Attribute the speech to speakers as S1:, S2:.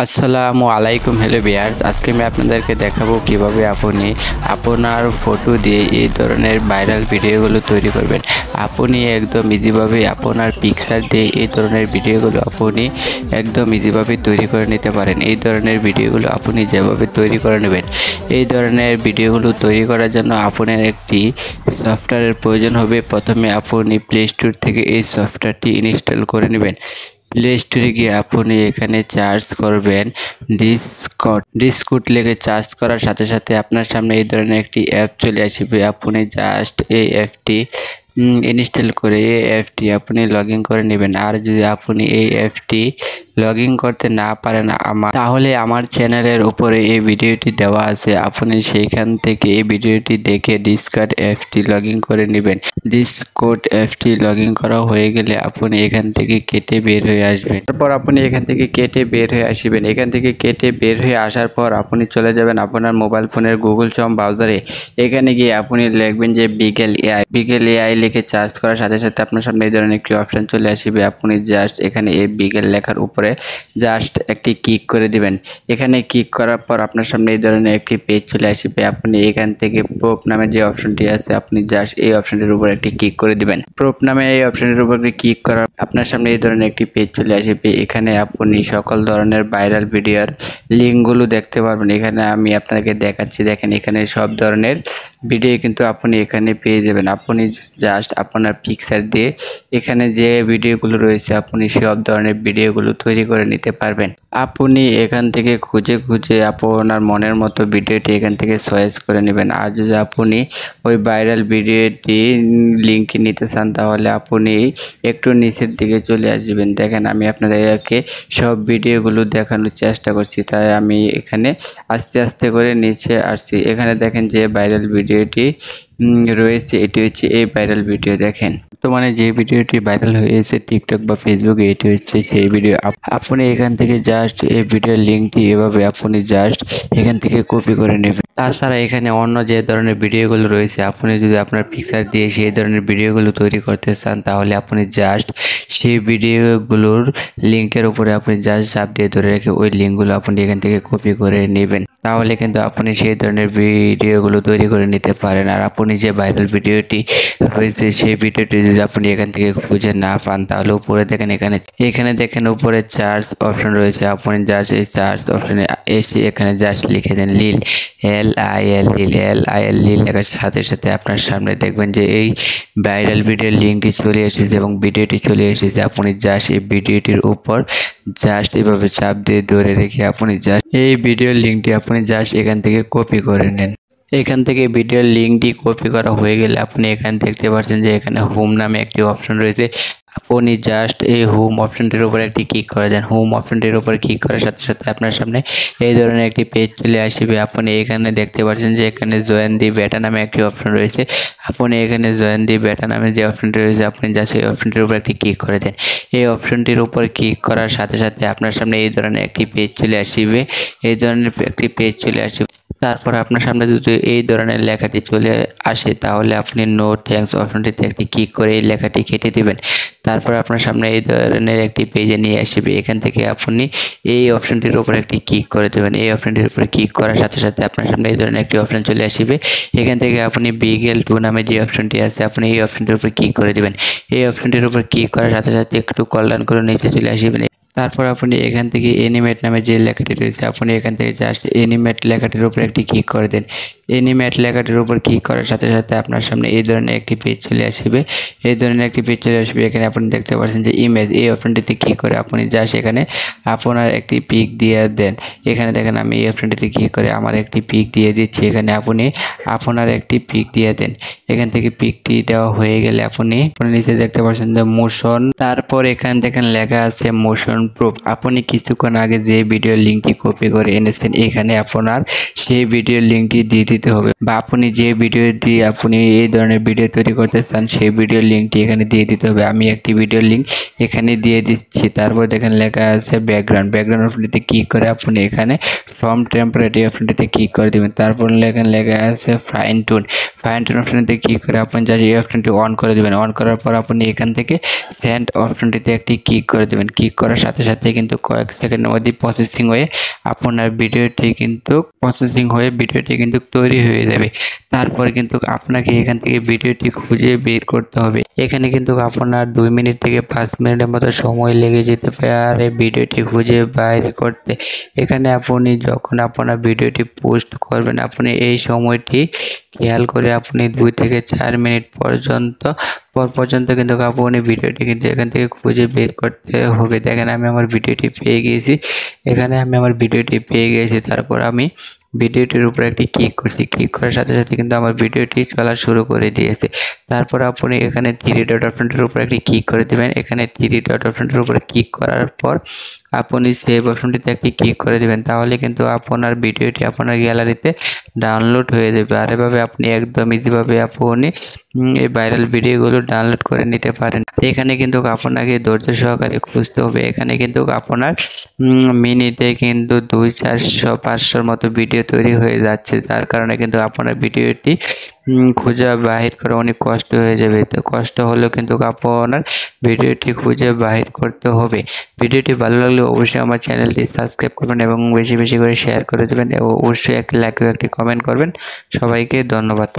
S1: আসসালামু আলাইকুম। Hello viewers, আজকে আমি আপনাদেরকে দেখাবো কিভাবে আপনি আপনার ফটো দিয়ে এই ধরনের ভাইরাল ভিডিওগুলো তৈরি করবেন। আপনি একদম ইজিভাবে আপনার পিকচার দিয়ে এই ধরনের ভিডিওগুলো আপনি একদম ইজিভাবে তৈরি করে নিতে পারেন। এই ধরনের ভিডিওগুলো আপনি যেভাবে তৈরি করে নেবেন, এই ধরনের ভিডিওগুলো তৈরি করার জন্য আপনার একটি সফটওয়্যারের প্রয়োজন হবে। প্রথমে আপনি প্লে স্টোর থেকে এই সফটওয়্যারটি ইনস্টল করে নেবেন। প্লে স্টোরে গিয়ে আপনি এখানে সার্চ করবেন ডিসকর্ড লিখে সার্চ করার সাথে সাথে আপনার সামনে এই ধরনের একটি অ্যাপ চলে আসবে। আপনি জাস্ট এই অ্যাপটি ইনস্টল করে এই অ্যাপটি আপনি লগ ইন করে নেবেন। আর যদি আপনি এই অ্যাপটি লগ ইন করতে না পারেন তাহলে আমার চ্যানেলের উপরে এই ভিডিওটি দেওয়া আছে, আপনি সেইখান থেকে এই ভিডিওটি দেখে ডিসকর্ড অ্যাপটি লগ ইন করে নেবেন। ডিসকর্ড অ্যাপটি লগ ইন করা হয়ে গেলে আপনি এখান থেকে কেটে বের হয়ে আসবেন। তারপর আপনি এখান থেকে কেটে বের হয়ে আসবেন। এখান থেকে কেটে বের হয়ে আসার পর আপনি চলে যাবেন আপনার মোবাইল ফোনের গুগল ক্রোম ব্রাউজারে। এখানে গিয়ে আপনি লিখবেন যে বিগেল এআই লিখে সার্চ করার সাথে সাথে আপনার সামনে এই ধরনের একটি অপশন চলে আসবে। আপনি জাস্ট এখানে এই বিগেল লেখার উপরে জাস্ট একটি ক্লিক করে দিবেন। এখানে ক্লিক করার পর আপনার সামনে এই ধরনের একটি পেজ চলে আসবে। আপনি এখান থেকে প্রুফ নামে যে অপশনটি আছে আপনি জাস্ট এই অপশনটির উপর একটি ক্লিক করে দিবেন। প্রুফ নামে এই অপশনটির উপর ক্লিক করার আপনার সামনে এই ধরনের একটি পেজ চলে আসবে। এখানে আপনি সকল ধরনের ভাইরাল ভিডিওর লিঙ্কগুলো দেখতে পারবেন। এখানে আমি আপনাকে দেখাচ্ছি, দেখেন এখানে সব ধরনের ভিডিও কিন্তু আপনি এখানে পেয়ে যাবেন। আপনি জাস্ট আপনার পিকচার দিয়ে এখানে যে ভিডিওগুলো রয়েছে আপনি সব ধরনের ভিডিওগুলো তৈরি করে নিতে পারবেন। আপনি এখান থেকে খুঁজে আপনার মনের মতো ভিডিওটি এখান থেকে চয়েস করে নেবেন। আর যদি আপনি ওই ভাইরাল ভিডিওটি লিঙ্কটি নিতে চান তাহলে আপনি একটু নিচের দিকে চলে আসবেন। দেখেন আমি আপনাদেরকে সব ভিডিওগুলো দেখানোর চেষ্টা করছি, তাই আমি এখানে আস্তে আস্তে করে নিচে আসছি। এখানে দেখেন যে ভাইরাল ভিডিওটি রয়েছে, এটি হচ্ছে এই ভাইরাল ভিডিও। দেখেন বর্তমানে যে ভিডিওটি ভাইরাল হয়েছে টিকটক বা ফেসবুকে, এটি হচ্ছে সেই ভিডিও। আপনি এখান থেকে জাস্ট এই ভিডিওর লিঙ্কটি এভাবে আপনি জাস্ট এখান থেকে কপি করে নেবেন। তাছাড়া এখানে অন্য যে ধরনের ভিডিওগুলো রয়েছে আপনি যদি আপনার পিকচার দিয়ে সেই ধরনের ভিডিওগুলো তৈরি করতে চান তাহলে আপনি জাস্ট সেই ভিডিওগুলোর লিঙ্কের উপরে আপনি জাস্ট চাপ দিয়ে ধরে রেখে ওই লিঙ্কগুলো আপনি এখান থেকে কপি করে নেবেন। তাহলে কিন্তু আপনি সেই ধরনের ভিডিওগুলো তৈরি করে নিতে পারেন। আর আপনি যে ভাইরাল ভিডিওটি রয়েছে সেই ভিডিওটি যদি আপনি এখান থেকে খুঁজে না পান তাহলে উপরে দেখেন এখানে দেখেন উপরে সার্চ অপশন রয়েছে। আপনি জাস্ট এই সার্চ অপশনে এসে এখানে জাস্ট লিখে দেন লিল লিল লেখার সাথে সাথে আপনার সামনে দেখবেন যে এই ভাইরাল ভিডিওর লিঙ্কটি চলে এসেছে এবং ভিডিওটি চলে এসেছে। আপনি জাস্ট এই ভিডিওটির উপর জাস্ট এভাবে চাপ দিয়ে ধরে রেখে আপনি জাস্ট এই ভিডিওর লিঙ্কটি আপনি জাস্ট এখান থেকে কপি করে নেন। এখান থেকে ভিডিওর লিঙ্কটি কপি করা হয়ে গেলে আপনি এখানে দেখতে পাচ্ছেন যে এখানে হোম নামে একটি অপশন রয়েছে। আপনি জাস্ট এই হোম অপশনটির উপর একটি ক্লিক করে দেন। হোম অপশনটির উপর ক্লিক করার সাথে সাথে আপনার সামনে এই ধরনের একটি পেজ চলে আসবে। আপনি এখানে দেখতে পাচ্ছেন যে এখানে জয়েন দি বেটা নামে একটি অপশন রয়েছে। আপনি এখানে জয়েন দি বেটা নামে যে অপশনটি রয়েছে আপনি জাস্ট এই অপশনটির উপর একটি ক্লিক করে দেন। এই অপশনটির উপর ক্লিক করার সাথে সাথে আপনার সামনে এই ধরনের একটি পেজ চলে আসবে। এই ধরনের একটি পেজ চলে আসবে। তারপর আপনার সামনে যদি এই ধরনের লেখাটি চলে আসে তাহলে আপনি নো থ্যাঙ্কস অপশনটিতে একটি ক্লিক করে এই লেখাটি কেটে দিবেন। তারপর আপনার সামনে এই ধরনের একটি পেজে নিয়ে আসবে। এখান থেকে আপনি এই অপশনটির উপর একটি ক্লিক করে দেবেন। এই অপশনটির উপর ক্লিক করার সাথে সাথে আপনার সামনে এই ধরনের একটি অপশন চলে আসবে। এখান থেকে আপনি বিগেল 2 নামে যে অপশনটি আছে আপনি এই অপশনটির উপর ক্লিক করে দেবেন। এই অপশনটির উপর ক্লিক করার সাথে সাথে একটু কল্যাণ করে নিচে চলে আসবেন। তারপর আপনি এখান থেকে অ্যানিমেট নামে যে লেখাটি রয়েছে আপনি এখান থেকে জাস্ট অ্যানিমেট লেখাটির উপর একটি ক্লিক করে দেন। অ্যানিমেট লেখাটির উপর ক্লিক করার সাথে সাথে আপনার সামনে এই ধরনের একটি পেজ চলে আসবে। এই ধরনের একটি পেজ চলে আসবে। এখানে আপনি দেখতে পাচ্ছেন যে ইমেজ, এই অপশনটিতে ক্লিক করে আপনি জাস্ট এখানে আপনার একটি পিক দিয়ে দেন। এখানে দেখেন আমি এই অপশনটিতে ক্লিক করে আমার একটি পিক দিয়ে দিচ্ছি। এখানে আপনি আপনার একটি পিক দিয়ে দেন। এখান থেকে পিকটি দেওয়া হয়ে গেলে আপনি নিচে দেখতে পাচ্ছেন যে মোশন, তারপর এখানে দেখেন লেখা আছে মোশন প্রুফ। আপনি কিছুক্ষণ আগে যে ভিডিওর লিঙ্কটি কপি করে এনেছেন এখানে আপনার সেই ভিডিওর লিঙ্কটি দিয়ে দিতে হবে, বা আপনি যে ভিডিও দিয়ে আপনি এই ধরনের ভিডিও তৈরি করতে চান সেই ভিডিওর লিঙ্কটি এখানে দিয়ে দিতে হবে। আমি একটি ভিডিওর লিঙ্ক এখানে দিয়ে দিচ্ছি। তারপর দেখেন লেখা আছে ব্যাকগ্রাউন্ড অপশনটিতে ক্লিক করে আপনি এখানে ফ্রম টেম্পলেট অপশনটিতে ক্লিক করে দেবেন। তারপর লেখা আছে ফাইন টুন অপশনটিতে ক্লিক করে আপনি জাস্ট এই অপশনটি অন করে দেবেন। অন করার পর আপনি এখান থেকে সেন্ড অপশনটিতে একটি ক্লিক করে দেবেন। ক্লিক করার সাথে সাথে সাথে কিন্তু কয়েক সেকেন্ডের মধ্যে আপনার ভিডিওটি কিন্তু তৈরি হয়ে যাবে। তারপরে কিন্তু আপনাকে এখান থেকে ভিডিওটি খুঁজে বের করতে হবে। এখানে কিন্তু আপনার 2 মিনিট থেকে 5 মিনিটের মতো সময় লেগে যেতে পারে ভিডিওটি খুঁজে বাইর করতে। এখানে আপনি যখন আপনার ভিডিওটি পোস্ট করবেন, আপনি এই সময়টি খেয়াল করে আপনি 2 থেকে 4 মিনিট পর্যন্ত কিন্তু আপনি ভিডিওটি কিন্তু এখান থেকে খুঁজে বের করতে হবে। দেখেন আমি আমার ভিডিওটি পেয়ে গিয়েছি। তারপর আমি ভিডিওটির উপরে একটি ক্লিক করছি। ক্লিক করার সাথে সাথে কিন্তু আমার ভিডিওটি চলা শুরু করে দিয়েছে। তারপর আপনি এখানে 3 ডট অপশনটির উপরে একটি ক্লিক করে দেবেন। এখানে 3 ডট অপশনটির উপরে ক্লিক করার পর আপনি সেভ অপশনটিতে একটি ক্লিক করে দেবেন। তাহলে কিন্তু আপনার ভিডিওটি আপনার গ্যালারিতে ডাউনলোড হয়ে যাবে। আর এভাবে আপনি একদম ইজিভাবে আপনি এই ভাইরাল ভিডিওগুলো ডাউনলোড করে নিতে পারেন। এখানে কিন্তু আপনাকে ধৈর্য সহকারে খুঁজতে হবে। এখানে কিন্তু আপনার মিনিটে কিন্তু 200, 400, 500 মতো ভিডিও তৈরি হয়ে যাচ্ছে, যার কারণে কিন্তু আপনার ভিডিওটি খুঁজে বাহির করা অনেক কষ্ট হয়ে যাবে। তো কষ্ট হলেও কিন্তু আপনার ভিডিওটি খুঁজে বাহির করতে হবে। ভিডিওটি ভালো লাগলে অবশ্যই আমার চ্যানেলটি সাবস্ক্রাইব করবেন এবং বেশি বেশি করে শেয়ার করে দেবেন এবং অবশ্যই একটি লাইক ও একটি কমেন্ট করবেন। সবাইকে ধন্যবাদ।